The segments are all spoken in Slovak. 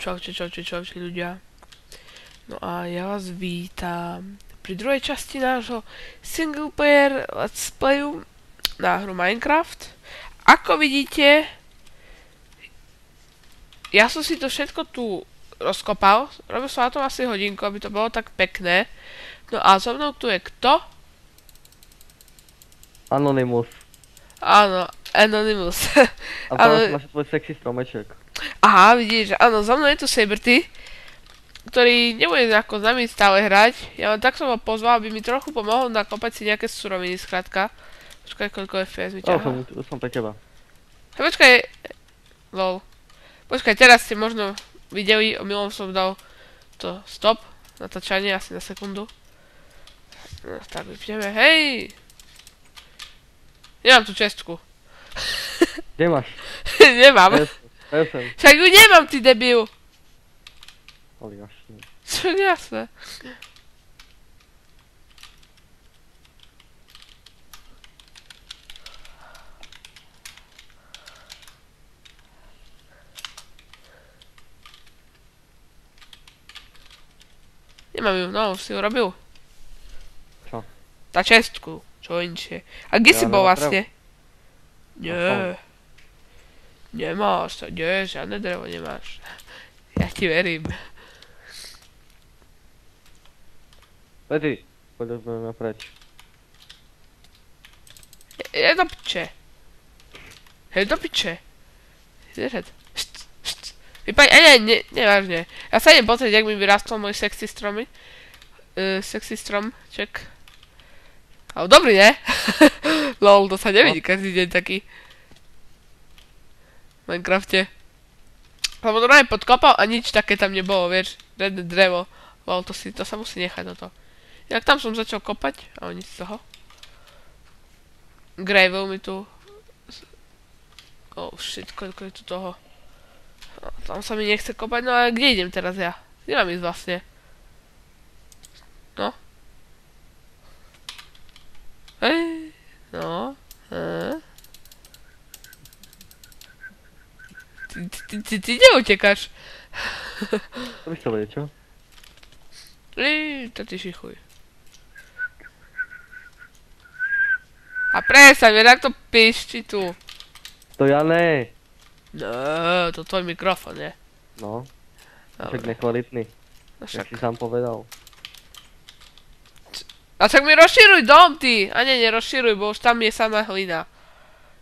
Čaute ľudia. No a ja vás vítam pri druhej časti nášho single player let's playu na hru Minecraft. Ako vidíte, ja som si to všetko tu rozkopal. Robil som na tom asi hodinku, aby to bolo tak pekné. No a so mnou tu je kto? Anonymous. Áno, Anonymous. A to máš tvoj sexy stromeček. Aha, vidíš, áno, za mnou je tu Saberty, ktorý nebude ako s nami stále hrať. Ja len tak som ho pozval, aby mi trochu pomohol nakopať si nejaké suroviny, skrátka. Počkaj, koľko FPS mi ťahá. Som pre teba. Hej, počkaj, lol. Počkaj, teraz ste možno videli, omylom som dal to stop, natáčanie asi na sekundu. No, tak vypneme, hej! Nemám tu čestku. Kde máš? Nemám. Presem. Však ju nemám, ty debil. Ale jasne. Čo jasné. Nemám ju, no, už si ju robil. Čo? Tá čestku, čo inšie. A kde si bol vlastne? Nie. Nemáš to, nie, žiadne drevo nemáš. Ja ti verím. Peti, poďme preč. Je do piče. Je do piče. Jdeš. Vypaň, nevážne. Ja sa idem pozrieť, jak mi vyrastol môj sexy stromy. Sexy stromček. Ale dobrý, ne? Lol, to sa nevidí každý deň taký. V Minecrafte. Lebo to aj podkopal a nič také tam nebolo, vieš. Redné drevo. Lol, to sa musí nechať toto. Inak tam som začal kopať, ale nič z toho. Gravel mi tu. Oh shit, koľko je tu toho. No, tam sa mi nechce kopať, no ale kde idem teraz ja? Kde mám ísť vlastne? No. Hej, no. Ty neutekáš. To by sa bude, čo? To ty šichuj. A prestaň, veď to pišti tu. To ja ne. No, to tvoj mikrofón, nie? No. Však nekvalitný. No Jak však. si sám povedal. A však mi rozširuj dom, ty. A nie, nerozširuj, bo už tam je samá hlina.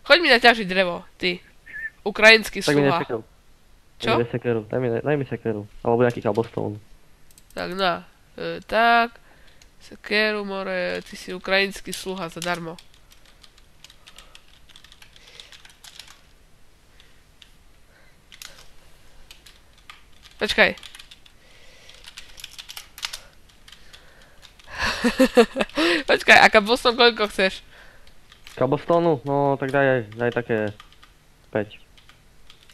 Choď mi naťažiť drevo, ty. Ukrajinský Tak mi sluha. daj sekeru. Čo? Daj mi sekeru, daj mi sekeru. Alebo nejaký cobblestone. Tak na. Tak. Sekeru, more, ty si ukrajinský sluha zadarmo. Počkaj. Počkaj, a cobblestone koľko chceš? Cobblestone? No tak daj také 5.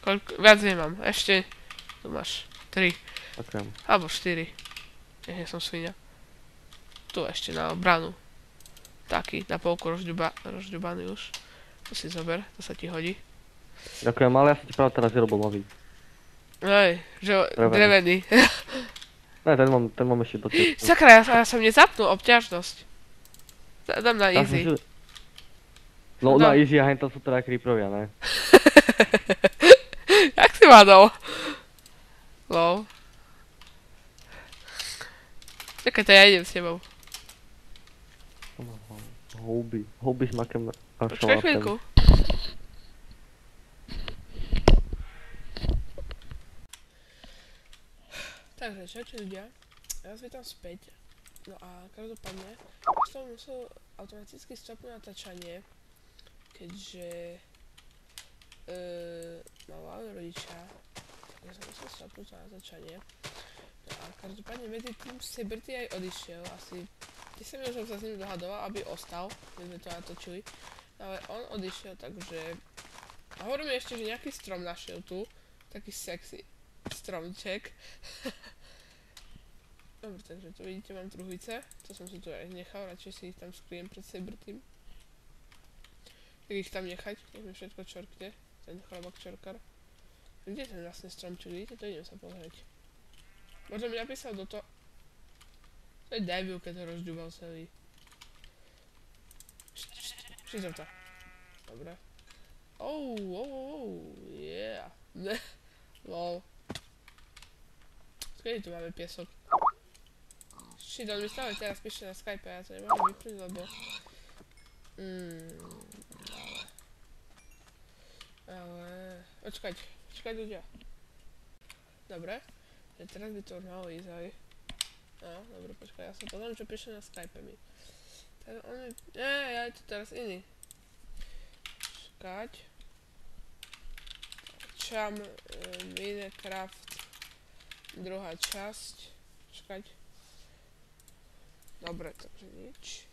Koľko? Viac nemám. Ešte. Tu máš 3. Ďakujem. Alebo 4. Nie som svinia. Tu ešte na obranu. Taký, na polku rozďubaný už. To si zober, to sa ti hodí. Ďakujem, ale ja som ti práve teraz vyrobil nový. Hej, že drevený. Ne, ten mám ešte do cesty. Sakra, ja som nezapnul obťažnosť. Dám na easy. No na easy a hentam sú teda creeperovia, ne? Jak si ma dal? Lol. Čakaj, to ja idem s tebou. Houby s makem a Počkaj chvíľku. Takže, čaute ľudia, ja vás vítam späť. No a každopádne, som musel automaticky stopnúť natáčanie, keďže mal hlavne rodičia, tak ja som musel stopnúť natáčanie. No a každopádne medzi tým Saberty aj odišiel, asi 10 minút som sa s ním dohadoval, aby ostal, keď sme to natočili. Ale on odišiel, takže... A hovorí mi ešte, že nejaký strom našiel tu, taký sexy stromček. Dobre, takže tu vidíte, mám truhlice, to som si tu aj nechal, radšej si ich tam skriem pred Sabertym. Tak ich tam nechať, nech mi všetko čorkne, ten chlebok čorkar. Kde je ten vlastne stromček? Vidíte to? Idem sa pozrieť. Možno mi napísal do toho... To je debil, keď to rozďubal celý. Šizota. Dobre. Yeah. Lol. Skedy tu máme piesok? Shit, on mi stále teraz píše na Skype a ja to nemôžem vypnúť, lebo... Ale... Počkať ľudia. Dobre. Teraz by to už malo ísť aj. No, dobre, počkaj, ja sa pozriem, čo píše na Skype mi. Tak on mi... ja je to teraz iný. Počkať. Čam Minecraft druhá časť. Počkať. Dobre, takže nič.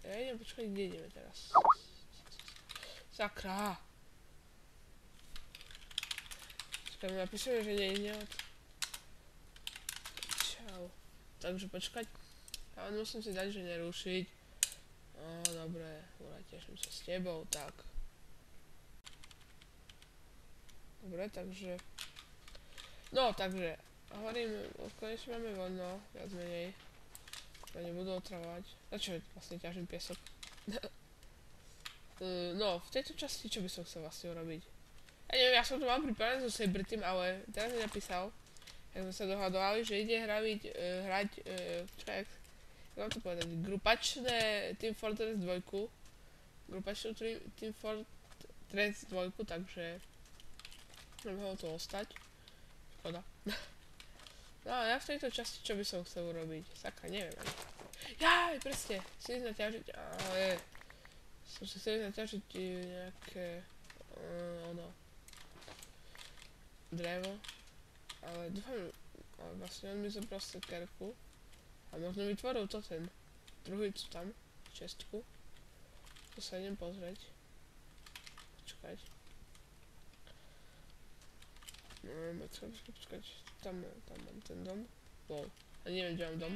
Ja idem počkať, kde ideme teraz. Sakra. Počkaj, mi napíšeme, že nejde od... Čau. Takže počkať. Ja musím si dať, že nerušiť. Dobre, teším sa s tebou, tak. Dobre, takže... No, takže... Hovorím, konečne máme voľno, viac menej. To nebudú otravovať. Na čo vlastne ťažím piesok? No, v tejto časti čo by som chcel vlastne urobiť? Ja neviem, ja som to mal pripravené so Sabertym, ale teraz mi napísal, jak sme sa dohadovali, že ide hrať, jak mám to povedať, grupačné Team Fortress 2, grupačnú Team Fortress 2, takže nemohlo to ostať. Škoda. No a ja v tejto časti čo by som chcel urobiť? Sakra, neviem ani. Jaj, presne, chcem ísť naťažiť, ale som si chcel ísť naťažiť nejaké, drevo, ale dúfam, ale vlastne on mi zobral sekerku a možno vytvoril to ten druhicu tam, čestku. To sa idem pozrieť. Počkať. Počkať, tam mám ten dom. Lol, a neviem, kde mám dom.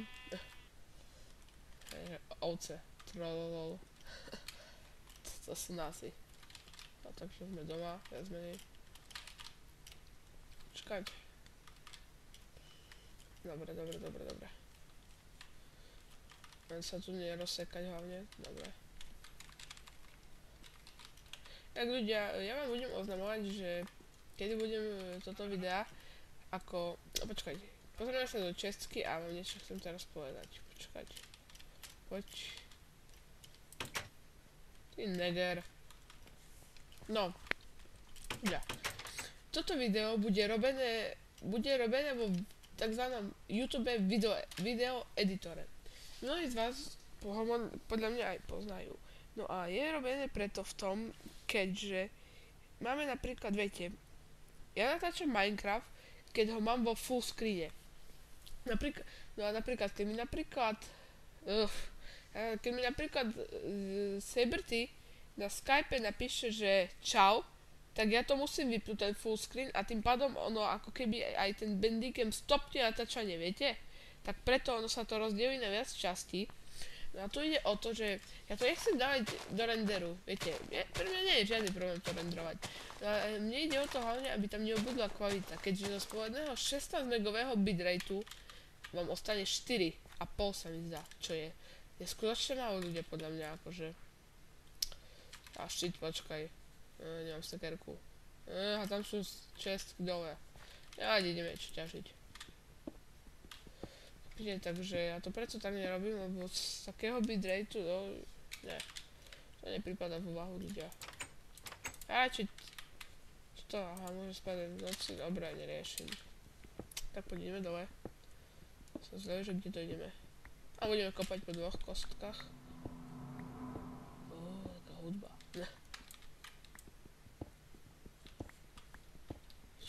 Ovce, trollolol. To sú násy. No takže sme doma, viac menej. Počkať. Dobre. Len sa tu nerozsekať hlavne, dobre. Tak ľudia, ja vám budem oznamovať, že kedy budem toto videa, ako... No počkajte, pozrieme sa do čestky a vám niečo chcem teraz povedať. Počkať. Poď. Ty neger. No. Ja. Toto video bude robené vo takzvanom YouTube video editore. Mnohí z vás ho podľa mňa aj poznajú. No a je robené preto v tom, keďže máme napríklad, viete, ja natáčam Minecraft, keď ho mám vo full screene. Napríklad, keď mi napríklad Saberty na Skype napíše, že čau, tak ja to musím vypnúť ten full screen a tým pádom ono ako keby aj ten Bandicam stopne natáčanie, viete? Tak preto ono sa to rozdelí na viac častí. No a tu ide o to, že ja to nechcem dávať do renderu, viete, pre mňa nie je žiadny problém to renderovať. No a mne ide o to hlavne, aby tam neobudla kvalita, keďže zo spovedného 16 megového bitrateu vám ostane 4,5 sa mi zdá, čo je skutočne málo ľudia podľa mňa, akože. A shit, počkaj, nemám sekerku. A tam sú čestky dole. Ja ideme čo ťažiť. Takže ja to preto tak nerobím, lebo z takého bitrateu, no, ne, to nepripadá v úvahu ľudia. A či to, aha, môže spadať v noci, dobre, neriešim. Tak poďme dole. Som zvedavý, že kde to ideme. A budeme kopať po dvoch kostkách. Taká hudba.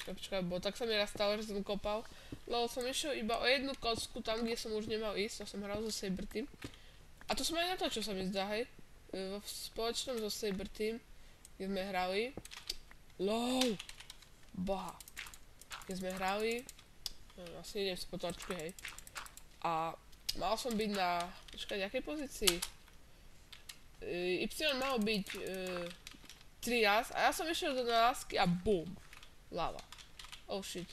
Počkaj, bo tak sa mi raz stalo, že som kopal. Lebo som išiel iba o jednu kocku tam, kde som už nemal ísť, to som hral so Sabertym. A to som aj natáčal, sa mi zdá, hej. V spoločnom so Sabertym, kde sme hrali. LOL! Boha. Keď sme hrali, asi idem si po torčke, hej. A mal som byť na, počkaj, nejakej pozícii? Y malo byť 3 raz a ja som išiel do nalázky a BUM. Lava. Oh shit.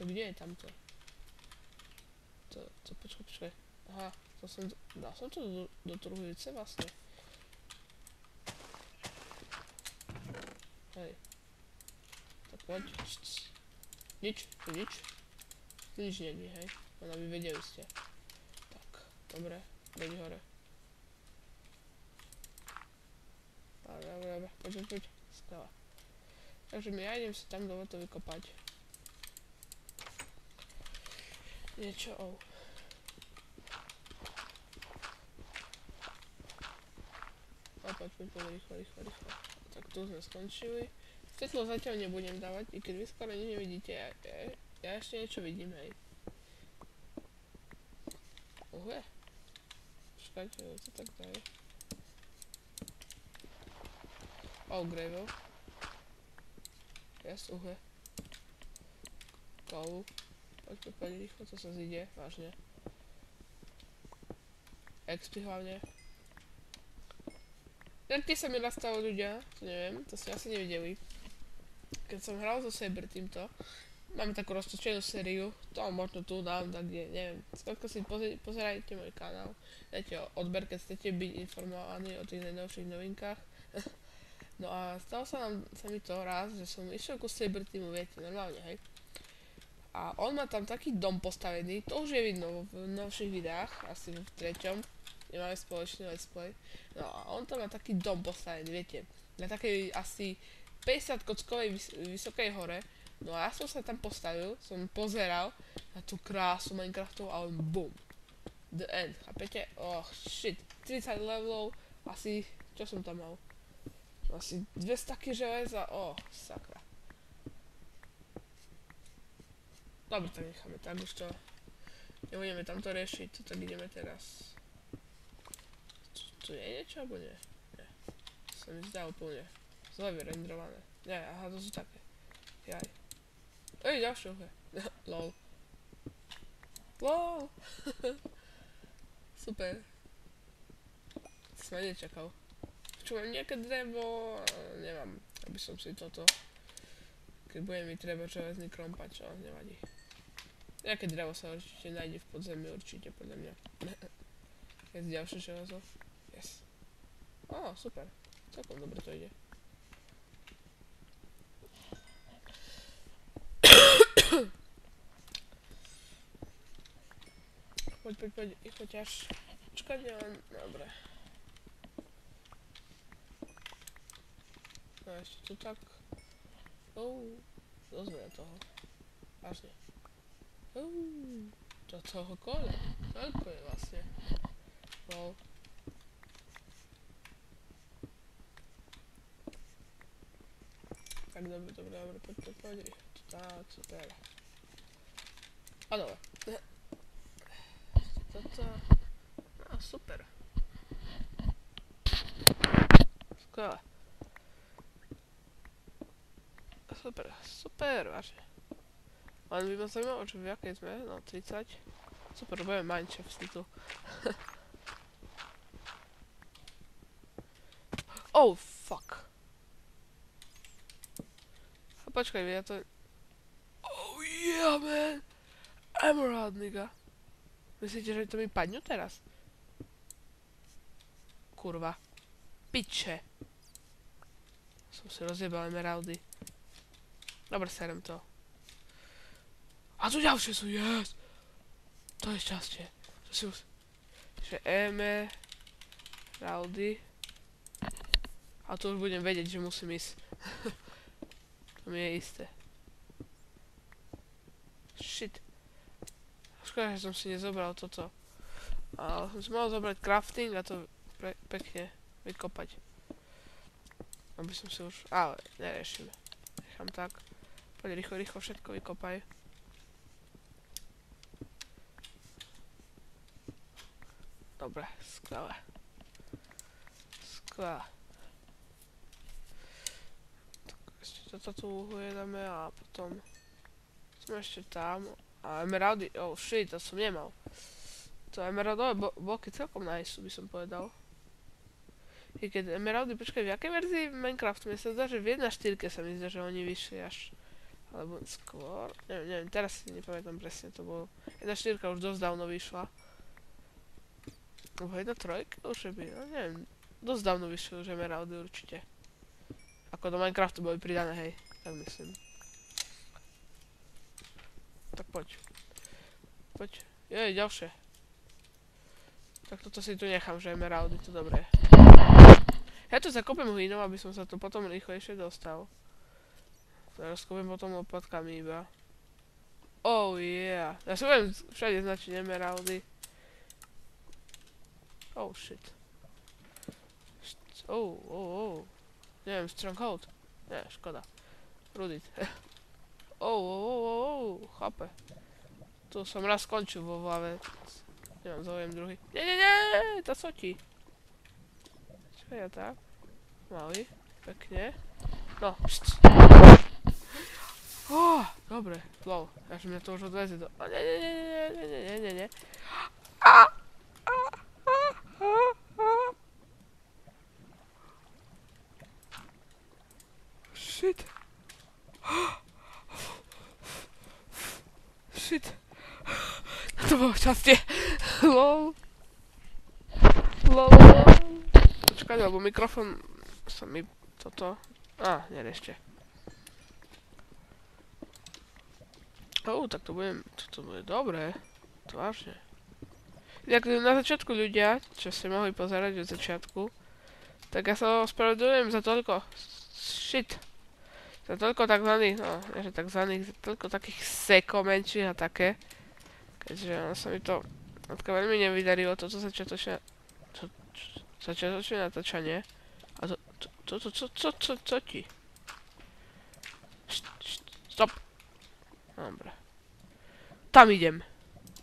To kde je tamto? Počkaj. Aha, dal som to do truhlice vlastne. Hej. Tak poď. Nič. Tu nič není, hej. Len aby vedeli ste. Tak, dobre. Poď hore. Dobre. Poď. Skvelé. Takže ja idem si tam dole to vykopať. Niečo, Poď, rýchlo. Tak tu sme skončili. Svetlo zatiaľ nebudem dávať, i keď vy skoro nič nevidíte, ja ešte niečo vidím, hej. Uhlie? Počkajte, co tak daje? Gravel. Yes, uhlie. Coal. Poď rýchlo, to sa zíde, vážne. XP hlavne. Kde sa mi nastalo ľudia, to neviem, to ste asi nevideli. Keď som hral so Saber týmto, máme takú roztočenú sériu, to možno tu dám, tak kde, neviem. Skôrko si pozerajte môj kanál, dajte odber, keď chcete byť informovaní o tých najnovších novinkách. No a stalo sa mi to raz, že som išiel ku Saber týmu, viete, normálne, hej. A on má tam taký dom postavený, to už je vidno v novších videách, asi v 3. Nemáme spoločný let's play. No a on tam má taký dom postavený, viete, na takej asi 50 kockovej vysokej hore. No a ja som sa tam postavil, som pozeral na tú krásu Minecraftu a on BOOM. The end, chápete? Oh shit, 30 levelov, asi, čo som tam mal? Asi 200 taký železa, sakra. Dobre, tak necháme tak už to. Nebudeme tamto riešiť, tak ideme teraz. Tu je niečo, alebo nie? Nie. Sa mi zdá úplne zle vyrendrované. Nie, aha, to sú také. Jaj. Ďalšie uhlie. Lol. Super. To som aj nečakal. Čo mám nejaké drevo? Nemám, aby som si toto. Keď bude mi treba železný krompač, ale nevadí. Nejaké drevo sa určite nájde v podzemí, určite podľa mňa. Je ďalšie železo. Yes. Super. Celkom dobre to ide. Poď, rýchlo ťaž. Počkať, dobre. No ešte tu tak. Dosť veľa toho. Vážne. To toho kole. Toľko je vlastne. Lol. Tak dobre, poď. Tak, super. A dobre. Toto... super. Skvelé. Super, vážne. Len by ma zaujímalo, že v jakej sme, no 30. Super, budeme Minecraft tu. Fuck. A počkaj, ja to... Yeah, man! Emerald, nigga. Myslíte, že to mi padnú teraz? Kurva. Piče. Som si rozjebal emeraldy. Dobre, serem to. A tu ďalšie sú, yes! To je šťastie. Že emeraldy. A tu už budem vedieť, že musím ísť. To mi je isté. Shit. Škoda, že som si nezobral toto. Ale som si mal zobrať crafting a to pekne vykopať. Aby som si už... Ale neriešim. Nechám tak. Poď rýchlo všetko vykopaj. Dobre, skvelé. Ešte toto tu ujedeme a potom... Sme ešte tam. A emeraldy, shit, to som nemal. To emeraldové bloky celkom nice, by som povedal. I keď emeraldy, počkaj, v jakej verzii Minecraftu? Mne sa zdá, že v 1.4 sa mi zdá, že oni vyšli až Alebo skôr, neviem, teraz si nepamätám presne, to bolo, 1.4 už dosť dávno vyšla. Alebo 1.3 už by, no neviem, dosť dávno vyšli už emeraldy určite. Ako do Minecraftu boli pridané, hej, tak myslím. Tak poď. Poď, jej, ďalšie. Tak toto si tu nechám, že emeraldy, to dobré. Ja tu zakopem hlinou, aby som sa tu potom rýchlejšie dostal. Teraz kopem potom lopatkami iba. Oh yeah. Ja si budem všade značiť emeraldy. Oh shit. Oh. Neviem, stronghold. Nie, škoda. Rudit. Oh, chápe. Tu som raz skončil vo hlave. Nemám záujem druhý. Nie, to sotí. Čo je tak? Malý, pekne. No, dobre, lol. Až mňa to už odveze do... Nie. Shit. Shit. To bolo šťastie. Lol. Počkaj, lebo mikrofón sa mi toto... neriešte. Tak to bude dobré. To vážne. Jak na začiatku ľudia, čo ste mohli pozerať od začiatku, tak ja sa ospravedlňujem za toľko... Shit. Za toľko takzvaných, no, nie že takzvaných, za toľko takých menších a také. Keďže sa mi to veľmi nevydarilo, toto začiatočné natáčanie. A co ti? Stop. Dobre. Tam idem.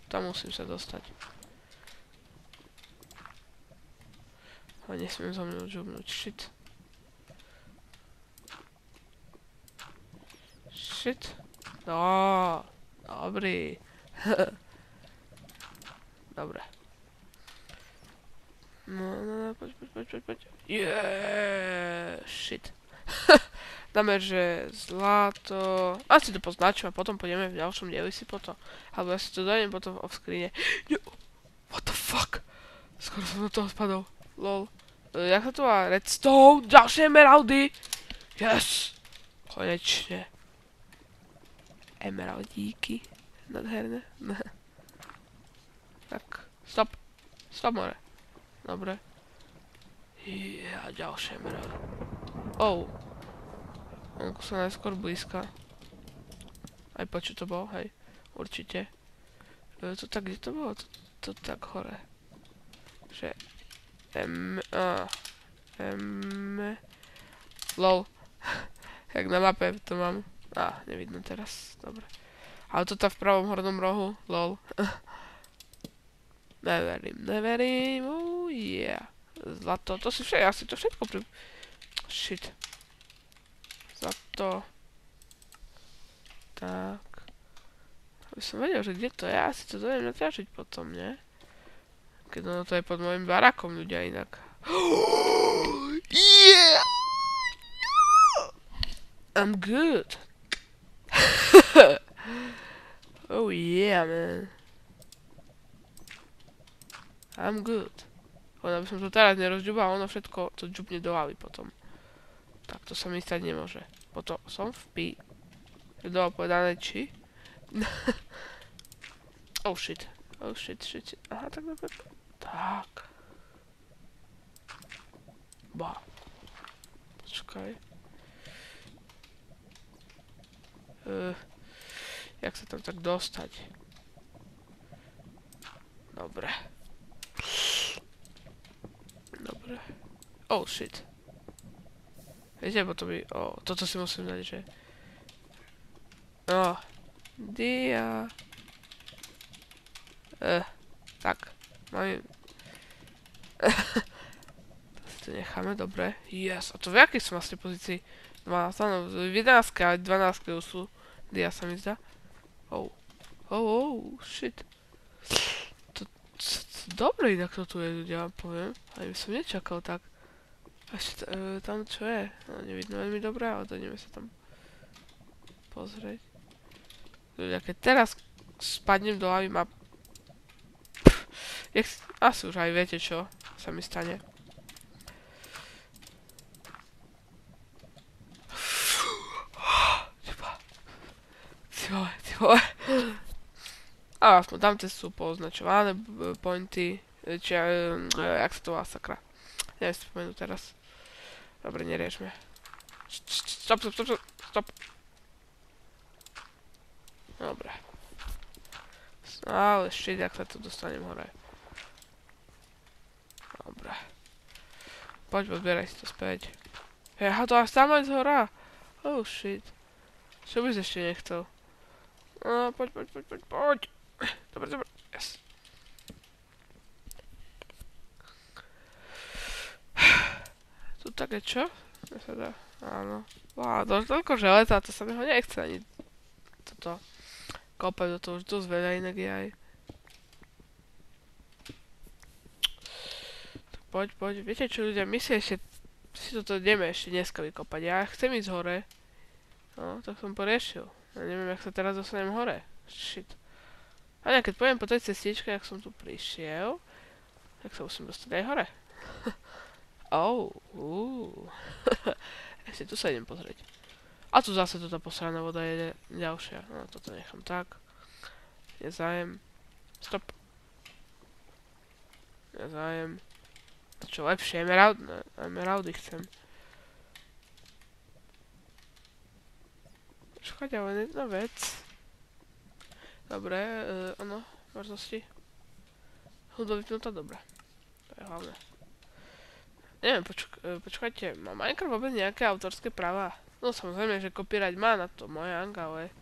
Tam musím sa dostať. A nesmiem za mnou žubnúť. Shit. No, dobrý. Dobre. No, poď. Yeah, shit. Dáme, že zlato... Asi to poznačím a potom pôjdeme v ďalšom dieli si potom. Alebo ja si to dajem potom off-screene. What the fuck? Skoro som do toho spadol. Lol. Jak sa to má? Redstone! Ďalšie emeraldy! Yes! Konečne. Emeraldíky. Nadherné. Tak. Stop. Stop, more. Dobre. Ďalšie emeraldy. Onku sa najskôr blízka. Aj počuť to bolo, hej. Určite. To tak, kde to bolo? To tak hore. Že... LOL. Jak na mape to mám. Nevidno teraz. Dobre. Ale to tá v pravom hornom rohu. LOL. Neverím. Oh yeah. Zlato. To si asi to všetko Shit. Zlato. Tak. Aby som vedel, že kde to je. Asi to dojem naťažiť potom, nie? Keď ono to je pod môjim barakom ľudia inak. Yeah! I'm good. Oh yeah, man. I'm good. Aby som to teraz nerozďubal, ono všetko to džubne do lavy potom. Tak to sa mi stať nemôže. Potom som v Dolo povedané či? Oh shit. Aha, tak dobre. Tak. Počkaj. Jak sa tam tak dostať? Dobre. Oh shit. Viete, potom by... toto si musím dať, že... Dia. Tak. Mám... To si to necháme, dobre. Yes, a to v jakej som vlastne pozícii? 12, no, v 11, ale 12 už sú. Dia sa mi zdá. Shit. Dobre inak to tu je, ja vám poviem. Ani by som nečakal tak. A ešte tam čo je? No nevidno veľmi dobré, ale dojdeme sa tam pozrieť. Ľudia, keď teraz spadnem do lavy, ma... Asi už aj viete, čo sa mi stane. Ty vole. A aspoň tamte sú poznačované pointy, či jak sa to volá, sakra. Neviem si spomenúť teraz. Dobre, neriešme. Stop. Dobre. Ale shit, jak sa tu dostanem hore. Dobre. Poď, pozbieraj si to späť. Aha, to až sama z hora. Oh shit. Čo by si ešte nechcel? No, poď. Dobre. Yes. Tu také čo? Áno. Wow, toľko železa, to sa mi ho nechce ani toto kopať do toho už dosť veľa inak je aj. Tak poď. Viete čo ľudia, my si toto ideme ešte dneska vykopať. Ja chcem ísť hore. No, tak som poriešil. Ja neviem, jak sa teraz dostanem hore. Shit. A keď pojem po tej cestičke, jak som tu prišiel, tak sa musím dostať aj hore. Ešte tu sa idem pozrieť. A tu zase toto posraná voda je ďalšia. No, toto nechám tak. Nezájem. Stop. Nezájem. Čo lepšie? Emeraldy chcem. Počkať, ale jedna vec. Dobre, áno, možnosti. Hudba vypnutá, dobre. To je hlavné. Neviem, počkajte, má Minecraft vôbec nejaké autorské práva? No samozrejme, že copyright má na to moje anga, ale...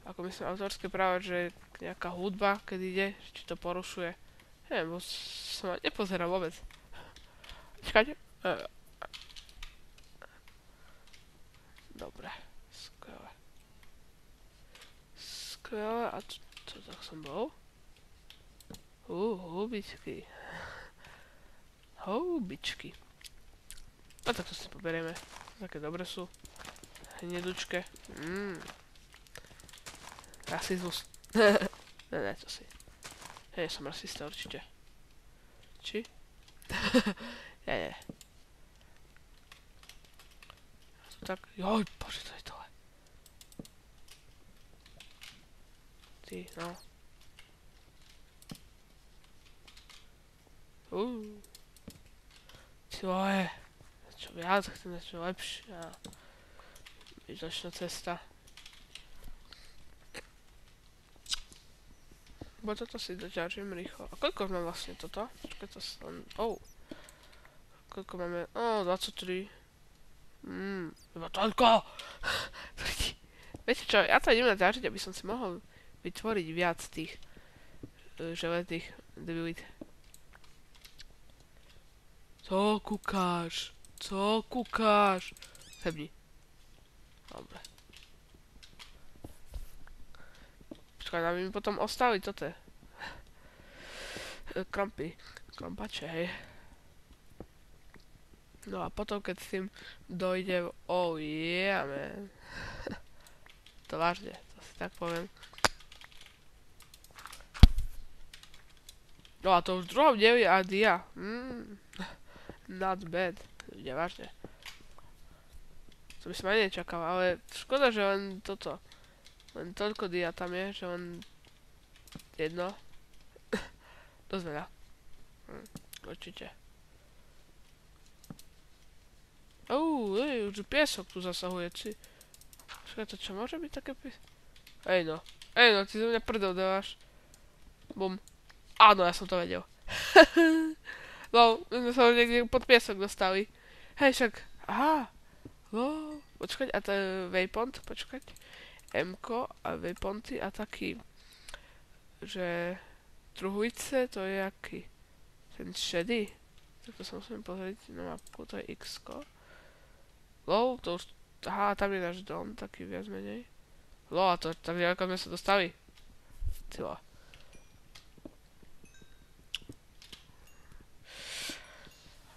Ako myslím autorské práva, že nejaká hudba, keď ide, či to porušuje. Neviem, bo som nepozeral vôbec. Počkajte. Dobre, skvelé. A to tak som bol? Hubičky. A tak to si poberieme. Také dobré sú. Hnedučké. Rasizmus. Ne, to si. Hej, som rasista určite. Či? Nie. Tak, joj, bože, to je dole. Ty, no. Ty vole. Čo viac, chcem niečo lepšie. Význačná cesta. Bo toto si doťažím rýchlo. A koľko máme vlastne toto? Počkaj, to sa len... Koľko máme? 23. Iba toľko! Viete čo, ja to idem naťažiť, aby som si mohol vytvoriť viac tých železných debilít. Co kúkáš? Hebni. Dobre. Počkaj, nám mi potom ostali toto. Krampače, hej. No a potom, keď s tým dojdem, oh yeah, man. To vážne, to si tak poviem. No a to už v druhom dieli a dia. Not bad. Ľudia, vážne. To by som aj nečakal, ale škoda, že len toto. Len toľko dia tam je, že len jedno. Dosť veľa. Určite. Už piesok tu zasahuje, či... Počkaj, to čo môže byť také piesok? Ej no, ty zo mňa prdel dávaš. Bum. Áno, ja som to vedel. No, my sme sa už niekde pod piesok dostali. Hej, však, aha. No, počkať, a to je waypoint, počkať. M-ko a waypointy a taký, že truhlice, to je aký? Ten šedý? Tak to sa musím pozrieť na mapku, to je X-ko. Lol, to už, aha, tam je náš dom, taký viac menej. Lol, a to, tak ďaleko sme sa dostali. Tylo.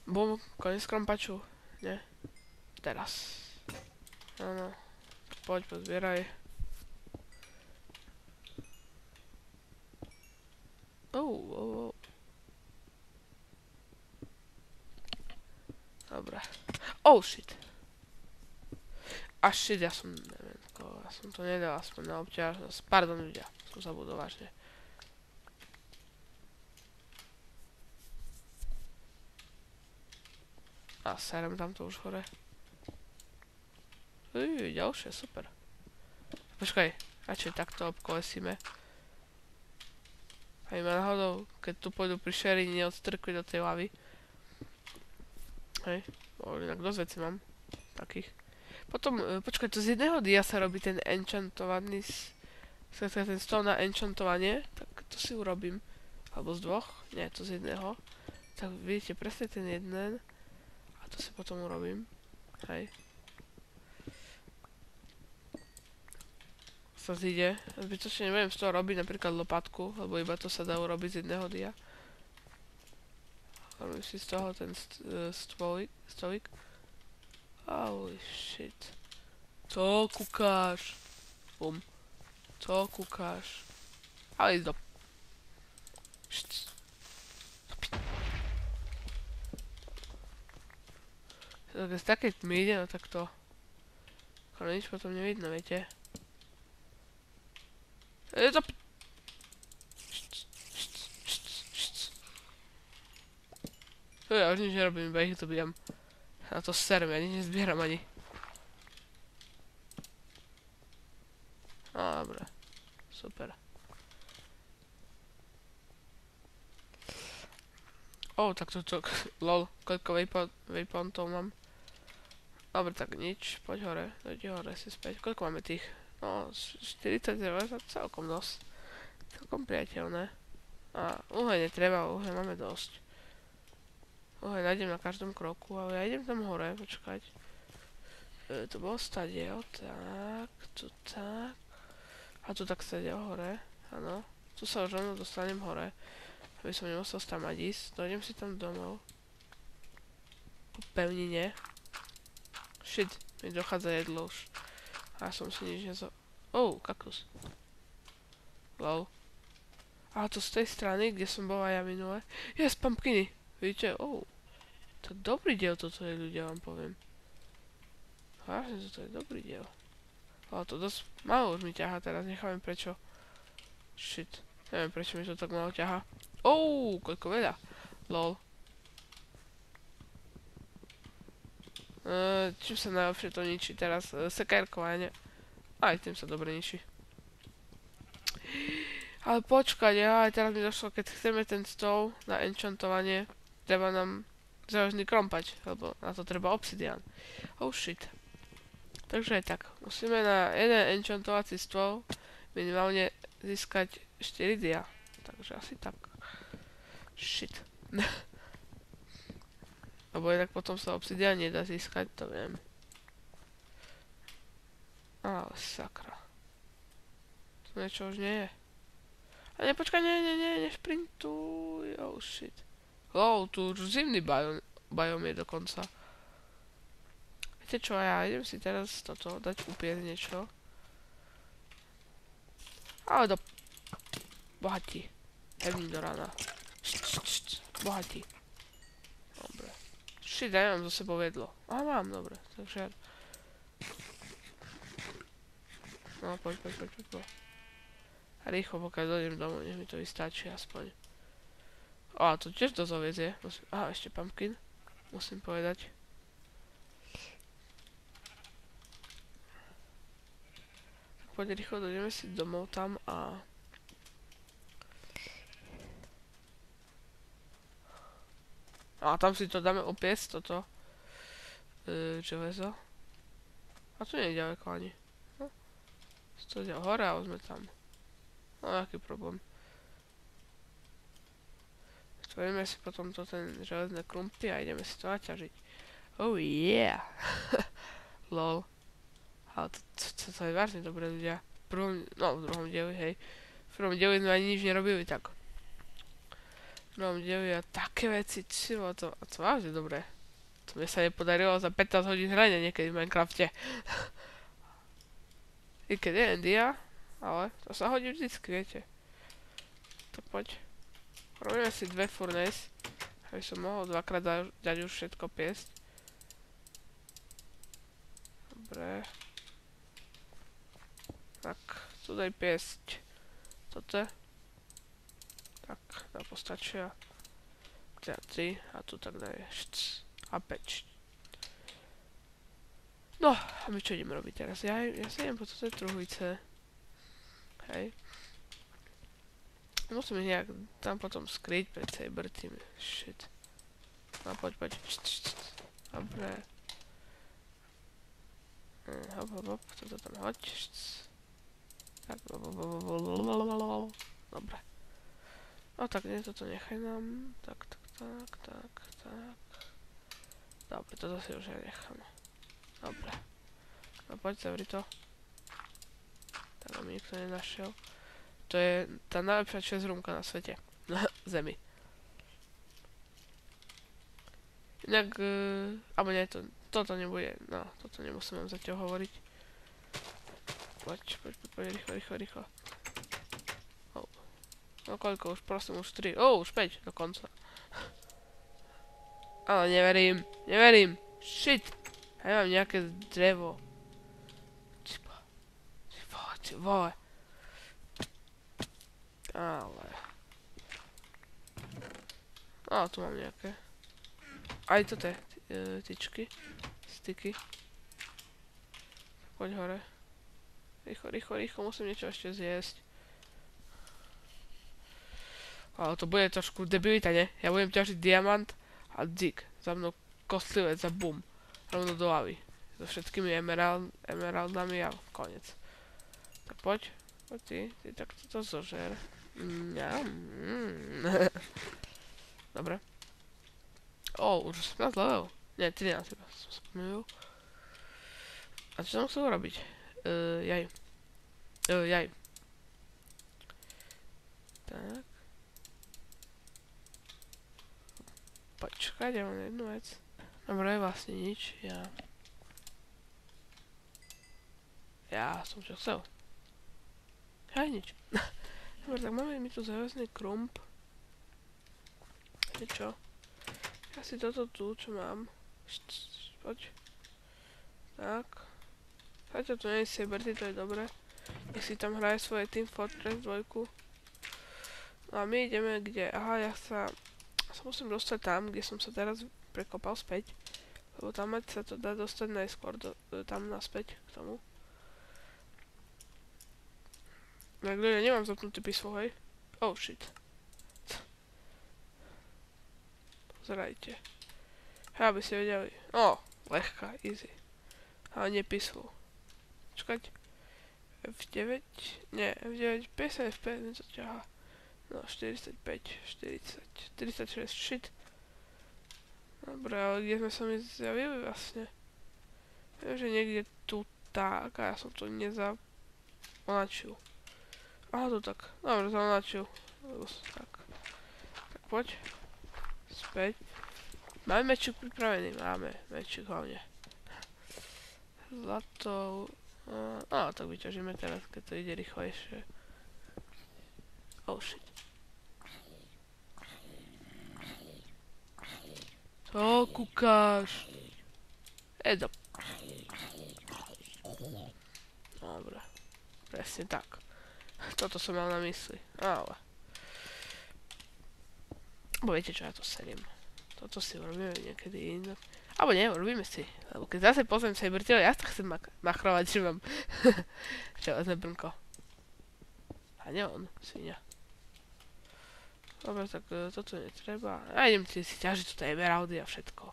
Bum, koniec krampaču. Nie. Teraz. Áno. Poď, pozbieraj. Dobre. Oh shit. A shit, ja som, neviem, ja som to nedal aspoň na obťaž. Pardon ľudia, som zabudol vážne. A serem tam to už hore. Ďalšie, super. Počkaj, radšej takto obkolesíme. Aj ma náhodou, keď tu pôjdu pri šeri, neodstrkli do tej lavy. Hej, inak dosť veci mám. Takých. Potom, počkaj, to z jedného dia sa robí ten enchantovaný, ten stôl na enchantovanie, tak to si urobím. Alebo z dvoch, nie, to z jedného. Tak vidíte presne ten jeden. A to si potom urobím. Hej. Sa zíde. Zbytočne neviem z toho robiť napríklad lopatku, lebo iba to sa dá urobiť z jedného dia. Robím si z toho ten stolík. Holy shit. Co kúkáš? Bum. Co kúkáš? Ale ísť do... Z takej tmy ide, no tak to... Ale nič potom nevidno, viete. Ja už nič nerobím, iba ich to bijam. Na to serem, ja nič nezbieram ani. No, dobre. Super. Tak toto... Lol, koľko waypointov mám? Dobre, tak nič. Poď hore, hore si späť. Koľko máme tých? No, 49, celkom dosť. Celkom priateľné. A uhej netreba, uhej máme dosť. Uhej nájdem na každom kroku, ale ja idem tam hore, počkať. To bolo stadiel, tak, tu tak. A tu tak stadiel hore, áno. Tu sa už rovno dostanem hore. Aby som nemusel stamať ísť. Dojdem si tam domov. Po pevnine. Shit, mi dochádza jedlo už. A som si nič kaktus. Lol. A to z tej strany, kde som bola ja minule. Yes, pumpkiny. Vidíte? To je dobrý diel, toto je, ľudia, vám poviem. Vážne, toto je dobrý diel. Ale to dosť malo už mi ťaha teraz, nechávam prečo. Shit. Neviem, prečo mi to tak malo ťaha. Koľko veľa. Lol. Čím sa najlepšie to ničí teraz? Sekérkovanie. Aj tým sa dobre ničí. Ale počkať, teraz mi došlo, keď chceme ten stôl na enchantovanie, treba nám železný krompať, lebo na to treba obsidian. Shit. Takže aj tak, musíme na jeden enchantovací stôl minimálne získať 4 dia. Takže asi tak. Shit. Lebo inak potom sa obsidian nedá získať, to viem. Ale sakra. Tu niečo už nie je. A nepočkaj, nešprintuj. Shit. Tu už zimný biom je dokonca. Viete čo, ja idem si teraz toto dať upiec niečo. Ale do... Bohatí. Pevný do rána. Bohatí. Dobre. Shit, ja mám zo sebou jedlo. Mám, dobre. Takže... No, poď. Rýchlo, pokiaľ dojdem domov, nech mi to vystačí aspoň. To tiež dosť oviec je. Ešte pumpkin. Musím povedať. Tak poď rýchlo, dojdeme si domov tam a... tam si to dáme opiecť, toto. Železo. A tu nie je ďaleko ani. To ide hore a sme tam. Aký problém. Tvoríme si potom to ten železné krumpy a ideme si to naťažiť. Yeah! Lol. Ale to je vážne dobré, ľudia. V druhom dieli, hej. V prvom dieli sme ani nič nerobili, tak. V druhom dieli a také veci, to vážne dobré. To mi sa nepodarilo za 15 hodín hrania niekedy v Minecrafte. I keď je dia, ale to sa hodí vždycky, viete. Tak poď. Robíme si 2 furnace, aby som mohol dvakrát dať už všetko piesť. Dobre. Tak, tu daj piesť toto. Tak, na postačia. Teda 3 a tu tak daj a 5. No, a my čo ideme robiť teraz? Ja sa idem po toto truhlice. Hej. Musím ich nejak tam potom skryť pred Saber tým. Shit. No poď. Dobre. Hop. Toto tam hoď. Tak, dobre. No tak, nie, toto nechaj nám. Tak. Dobre, toto si už aj necháme. Dobre. No poď, zavri to. Tak mi nikto nenašiel. To je tá najlepšia česrumka na svete. Na Zemi. Inak, alebo nie, toto nebude, no, toto nemusím vám zatiaľ hovoriť. Poď, rýchlo. Oh. No koľko už, prosím, už 3, už 5 dokonca. Ale neverím, shit. Ja mám nejaké drevo. Ty vole. Ale. Tu mám nejaké. Aj toto je, tyčky. Styky. Poď hore. Rýchlo, musím niečo ešte zjesť. Ale to bude trošku debilita, ne? Ja budem ťažiť diamant a dzik. Za mnou kostlivec a bum. Rovno do lavy. So všetkými emeraldami a konec. Tak poď ty tak toto zožer. Dobre. Už 18 level. Nie, 13 iba som spomínal. A čo som chcel robiť? Jaj. Tak. Počkať, ja mám jednu vec. Dobre, vlastne nič, ja som čo chcel. Aj nič. Dobre, tak máme mi tu záväzný krump. Niečo. Ja si toto tu, čo mám. Poď. Tak. Zatiaľ tu nie je Saberty, to je dobré. Nech si tam hraje svoje Team Fortress 2. No a my ideme kde? Aha, ja sa musím dostať tam, kde som sa teraz prekopal späť. Lebo tam sa to dá dostať najskôr tam naspäť k tomu. Tak ľudia, nemám zapnutý písmo, hej? Oh shit. Pozerajte. Aby ste vedeli. Lehká, easy. Ale nie písmo. Čakať. F9? Nie, F9, 50 FPS mi to ťahá. No, 45, 40, 46, shit. Dobre, ale kde sme sa mi zjavili vlastne? Viem, že niekde tu tak, a ja som to onačil. Aha, to tak. Dobre, to onačil. Tak. Tak poď. Späť. Máme mečík pripravený? Máme mečík hlavne. Zlato. Tak vyťažíme teraz, keď to ide rýchlejšie. Oh shit. To kúkáš. Edo. Dobre. Presne tak. Toto som mal na mysli. Ale. Bo viete čo, ja to seriem. Toto si urobíme niekedy inak. Alebo nie, urobíme si. Lebo keď zase pozriem Sabertyho, ja sa chcem machrovať, že mám železné brnko. A nie on, svinia. Dobre, tak toto netreba. A idem si ťažiť tu emeraldy a všetko.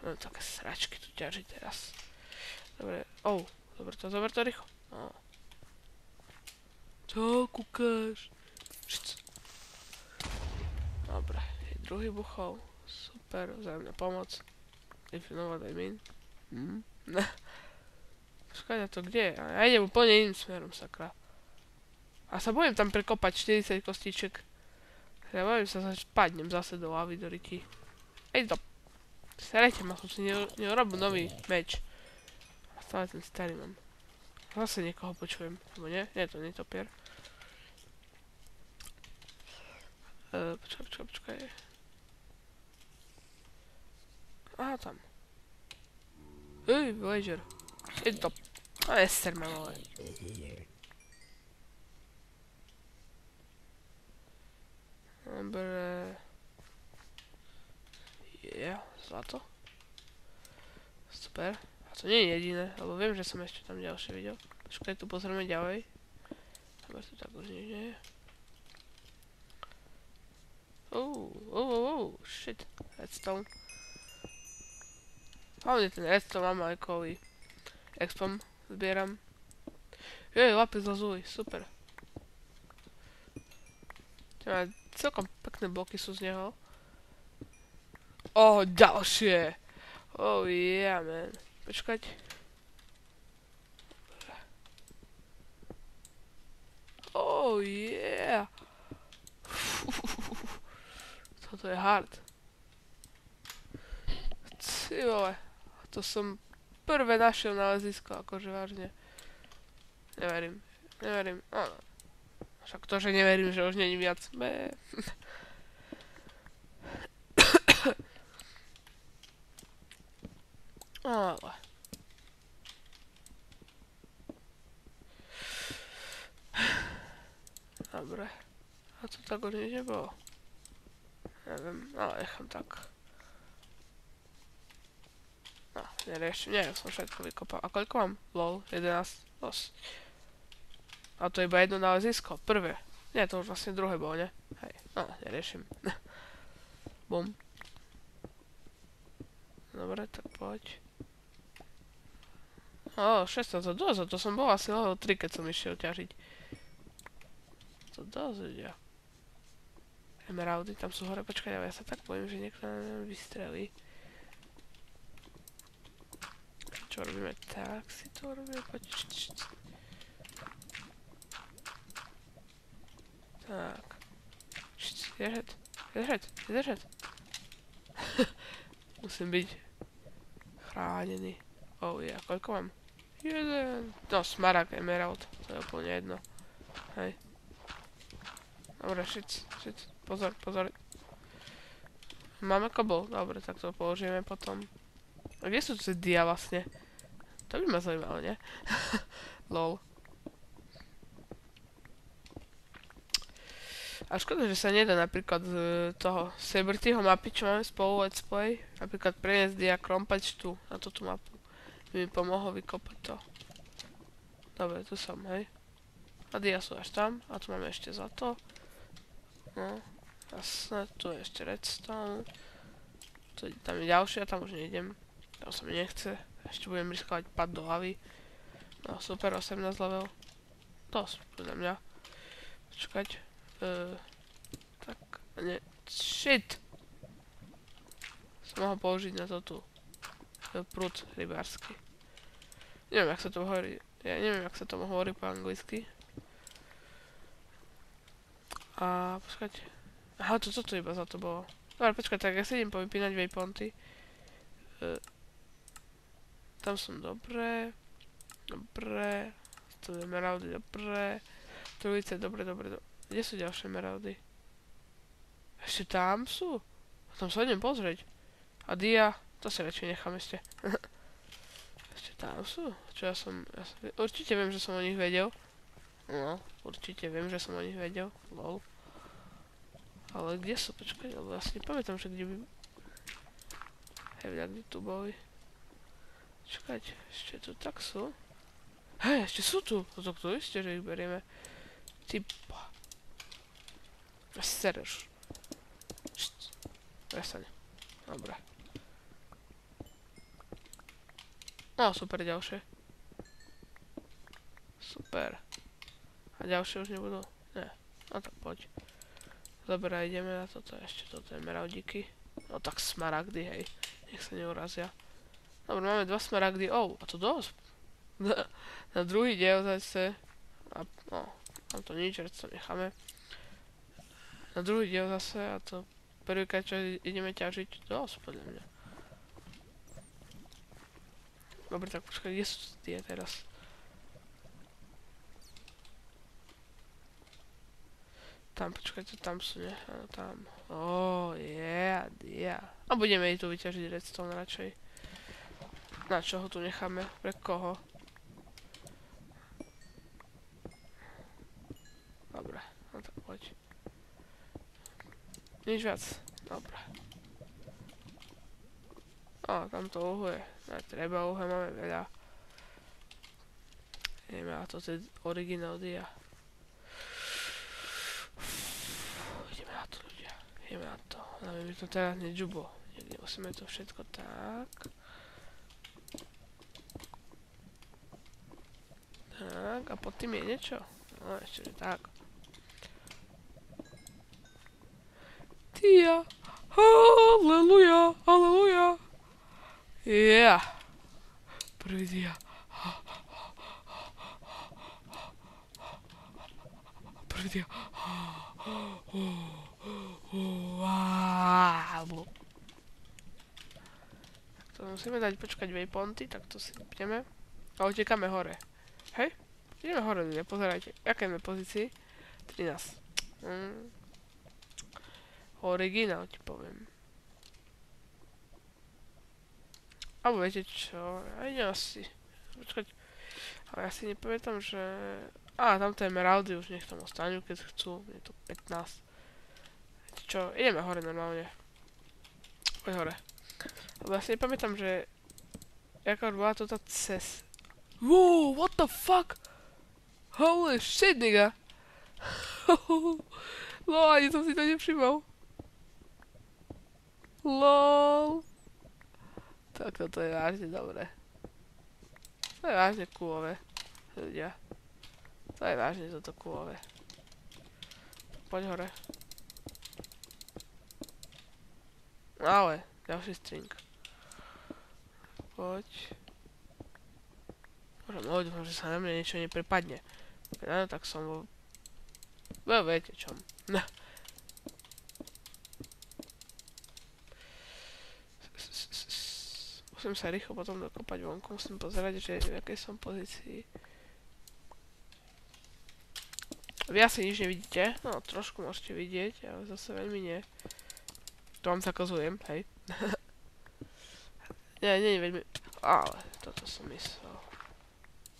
Mám také sračky tu ťažiť teraz. Dobre, zober to rýchlo. Čo kúkáš? Dobre, je druhý buchol. Super, vzájomná pomoc. If you know what I mean. Počkaj, a to kde? Ja idem úplne iným smerom, sakra. A sa bojím tam prekopať 40 kostiček. Ja bojím sa, že padnem zase do lavy, do riky. Starajte ma, som si neurobil nový meč. A stále ten starý mám. Zase niekoho počujem, alebo nie? Nie, to nie je topier. Počkaj. Aha, tam. Villager. Je to... A neserme, vole. Dobre. Zlato. Super. A to nie je jediné, lebo viem, že som ešte tam ďalšie videl. Počkaj, tu pozrieme ďalej. Dobre, tu tak už nič nie je. Shit. Redstone. Hlavne ten redstone mám aj kvôli expom zbieram. Lapis lazuli, super. Celkom pekné bloky sú z neho. Ďalšie! Yeah, man. Počkať. Yeah! Toto je hard. Ty vole. To som prvé našiel nálezisko, akože vážne. Neverím. Však to, že neverím, že už není viac. Ale. Dobre. A to tak už nič nebolo. Neviem, ale nechám tak. No, neriešim, som všetko vykopal. A koľko mám? Lol, 11. A to je iba jedno nálezisko, prvé. Nie, to už vlastne druhé bolo, ne? Hej, no, neriešim. Bum. Dobre, tak poď. 16, to dosť, to som bol asi level 3, keď som išiel ťažiť. To dosť ľudia. Emeraldy, tam sú hore, počkaj, ja sa tak bojím, že niekto na mňa vystrelí. Čo robíme? Tak si to robíme, poď. Tak. Vydržať. Musím byť chránený. Koľko mám? Jeden. No, smaragd, emerald. To je úplne jedno. Hej. Dobre, shit. Pozor. Máme kobol. Dobre, tak to položíme potom. A kde sú tie dia vlastne? To by ma zaujímalo, nie? Lol. A škoda, že sa nedá napríklad z toho Sabertyho mapy, čo máme spolu Let's Play, napríklad preniesť dia Krompač tu, na túto mapu. By mi pomohol vykopať to. Dobre, tu som, hej. A dia sú až tam, a tu máme ešte zlato. No, jasné, tu je ešte redstone. Tam je ďalšie, a tam už nejdem. Tam sa mi nechce. Ešte budem riskovať pad do hlavy. No, super, 18 level. Dosť, podľa mňa. Počkať. Tak, ne, shit! Som mohol použiť na to tu. Prúd rybársky. Neviem, jak sa to hovorí. Ja neviem, jak sa to hovorí po anglicky. A počkať. Aha, toto iba za to bolo. Dobre, počkať, tak ja si idem povypínať waypointy. Tam som dobre. Tu emeraldy, dobre. Trojice, dobre. Kde sú ďalšie emeraldy? Ešte tam sú? Tam sa idem pozrieť. A dia, to si radšej nechám ešte. Ešte tam sú? Určite viem, že som o nich vedel. No, určite viem, že som o nich vedel. Lol. Ale kde sú? Počkaj, lebo ja si nepamätám, že kde by... Hej, kde tu boli. Počkať, ešte tu tak sú. Hej, ešte sú tu. To isté, že ich berieme. Typa. Sereš. Prestaň. Dobre. No, super, ďalšie. Super. A ďalšie už nebudú? Nie. No tak poď. Dobre, ideme na toto. Ešte toto emeraldiky. No tak smaragdy, hej. Nech sa neurazia. Dobre, máme 2 smaragdy. A to dosť. Na druhý diel zase. No, tam to nič, to necháme. Na druhý diel zase a to prvýkrát, čo ideme ťažiť, dosť podľa mňa. Dobre, tak počkaj, kde sú tie teraz? Tam, počkajte, tam sú, nie? Áno, tam. Yeah. A budeme jej tu vyťažiť redstone radšej. Na čo ho tu necháme? Pre koho? Dobre, no tak poď. Nič viac. Dobre. Tam to uhlie. Treba uhlie, máme veľa. Ideme na to, to je originál dia. Ideme na to, ľudia. Ideme na to. Dáme mi to teraz nedžubo. Niekde musíme to všetko tak. Tak, a pod tým je niečo? No, ešte tak. Dia. Halleluja, halleluja. Yeah. Prvý dia. Prvý dia. To musíme dať počkať waypointy, tak to si vypneme. A utekáme hore. Hej? Ideme hore, ľudia, pozerajte. Jaké sme pozícii? 13. Originál ti poviem. Alebo viete čo? Ja idem asi. Počkať. Ale ja si nepamätám, že... tamto je emeraldy, už nech tam ostanú, keď chcú. Je to 15. Viete čo? Ideme hore normálne. Poď hore. Ale ja si nepamätám, že... Jaká bola to tá cesta. Wow, what the fuck? Holy shit, nigga. Lol, ani som si to nevšimol. Lol. Tak toto je vážne dobré. To je vážne coolové. Ľudia. To je vážne toto coolové. Poď hore. Ale, ďalší string. Poď. Dúfam, že sa na mne niečo neprepadne. No, tak som vo... viete čom. Musím sa rýchlo potom dokopať vonku, musím pozerať, že v jakej som pozícii. Vy asi nič nevidíte, no trošku môžete vidieť, ale zase veľmi nie. To vám zakazujem, hej. nie veľmi... Ale, toto som myslel.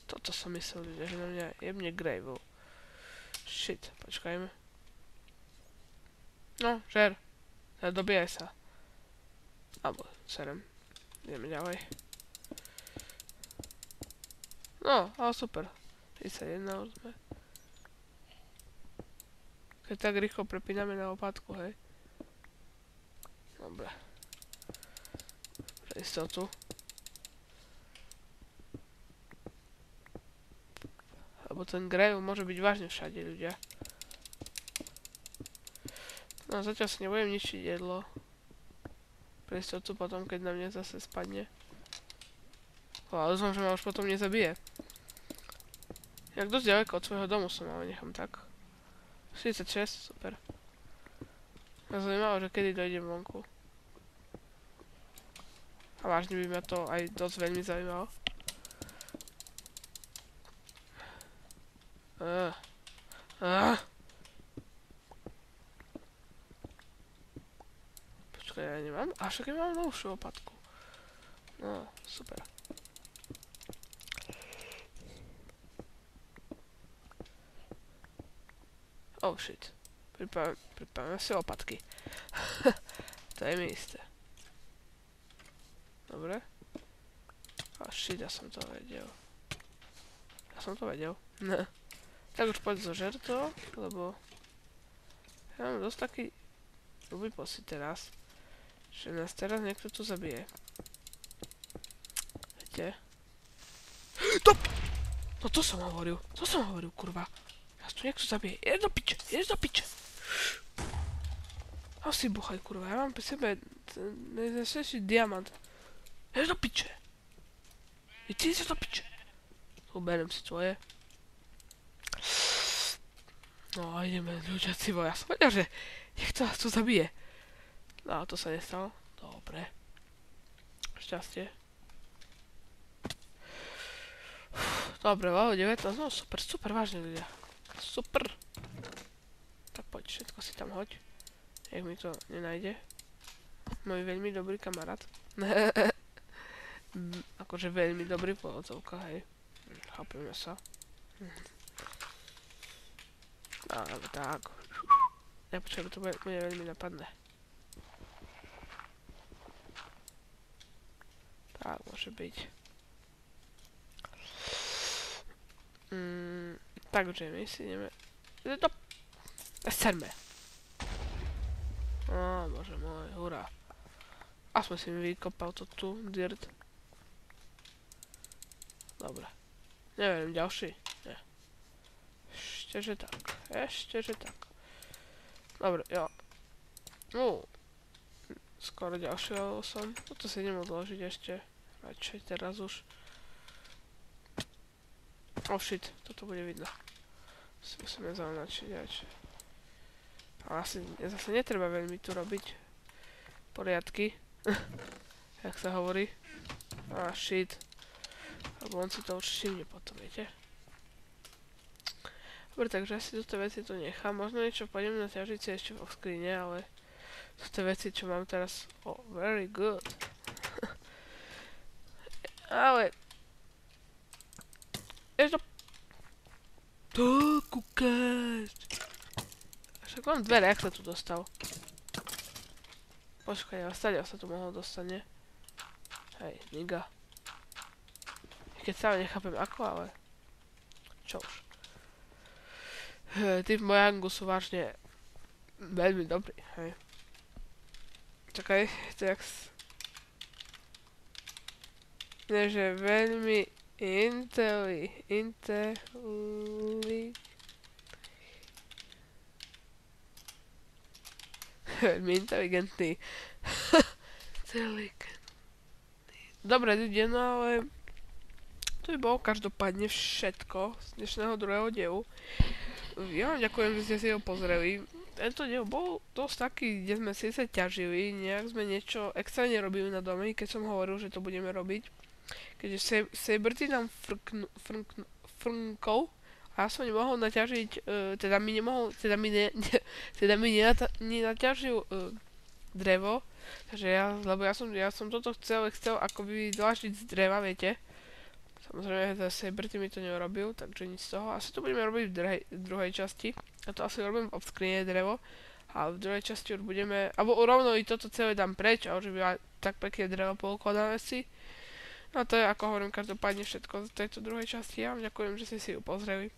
Toto som myslel, že na mňa jebne Gravel. Shit, počkajme. No, žer. Dobíjaj sa. Alebo, serem. Ideme ďalej. No, ale super. 31 už sme. Keď tak rýchlo prepíname na lopátku, hej. Dobre. Pre istotu. Lebo ten gravel môže byť vážne všade, ľudia. No, zatiaľ si nebudem ničiť jedlo. Pre istotu potom, keď na mne zase spadne. Ale dúfam, že ma už potom nezabije. Jak dosť ďaleko od svojho domu som, ale nechám tak. 46, super. Mňa zaujímalo, že kedy dojdem vonku. A vážne by ma to aj dosť veľmi zaujímalo. Počkaj, ja nemám? A však ja mám novšiu lopatku. No, super. Oh shit. Pripravíme si lopatky. To je mi isté. Dobre. Oh shit, ja som to vedel. Tak už poď zožer to, lebo ja mám dosť taký ľubý pocit teraz, že nás teraz niekto tu zabije. Viete? No to som hovoril, kurva. Nás tu niekto zabije, jedz do piče. Asi buchaj, kurva, ja mám pri sebe najzasnejší diamant. Jedz do piče. Ty si do piče. Uberiem si tvoje. No a ideme, ľudia, civo, ja som vedel, že niekto nás tu zabije. No, to sa nestalo. Dobre. Šťastie. Dobre, wow, 19, no super, vážne ľudia. Super. Tak poď, tam hoď. Nech mi to nenájde. Môj veľmi dobrý kamarát. Akože veľmi dobrý pohodcovka, hej. Chápeme sa. Alebo tak. Ja počujem, to bude veľmi napadné. Tak, môže byť. Takže my si ideme... Serme. Á, bože môj, hurá. Aspoň si mi vykopal to tu, dirt. Dobre. Neviem, ďalší? Nie. Ešteže tak. Dobre, jo. Skoro ďalšieho som. Toto si idem odložiť ešte. Radšej teraz už. Oh shit, toto bude vidno. Si musíme zaujímať ďalšie. Ale asi zase netreba veľmi tu robiť poriadky. Jak sa hovorí. Shit. Lebo on si to už všimne potom, viete. Dobre, takže asi toto veci tu nechám. Možno niečo pôjdem na ťažici ešte vo skrine, ale toto veci, čo mám teraz... Oh, very good. Ale... Ešte... Kúkať. Však mám dvere, jak sa tu dostal? Počkaj, ale stále sa tu mohol dostať, nie? Hej, niga. Keď sa nechápem ako, ale... Čo už. Tí v Mojangu sú vážne... veľmi dobrí, hej. Čakaj, to jak... Nie, že veľmi... veľmi inteligentný. Dobre, ľudia, no ale... To by bolo každopádne všetko z dnešného druhého dielu. Ja vám ďakujem, že ste si ho pozreli. Tento diel bol dosť taký, kde sme síce ťažili, nejak sme niečo extra nerobili na domy, keď som hovoril, že to budeme robiť. Keďže Saberty nám frnkol a ja som nemohol naťažiť, teda mi nenaťažil drevo, takže lebo ja som toto chcel akoby dláždiť z dreva, viete. Samozrejme, Saberty mi to neurobil, takže nič z toho. Asi to budeme robiť v druhej časti. A to asi robím v offscreene drevo. A v druhej časti už budeme... Alebo rovno i toto celé dám preč a už by tak pekne drevo poukladané si. No to je, ako hovorím, každopádne všetko z tejto druhej časti. Ja vám ďakujem, že ste si ju pozreli.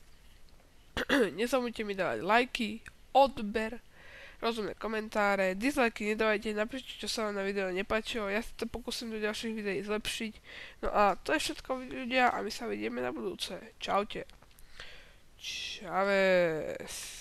Nezabudnite mi dávať lajky, odber, rozumné komentáre, dislajky nedávajte, napíšte, čo sa vám na video nepáčilo, ja sa to pokúsim do ďalších videí zlepšiť. No a to je všetko, ľudia, a my sa vidíme na budúce. Čaute. Čaves.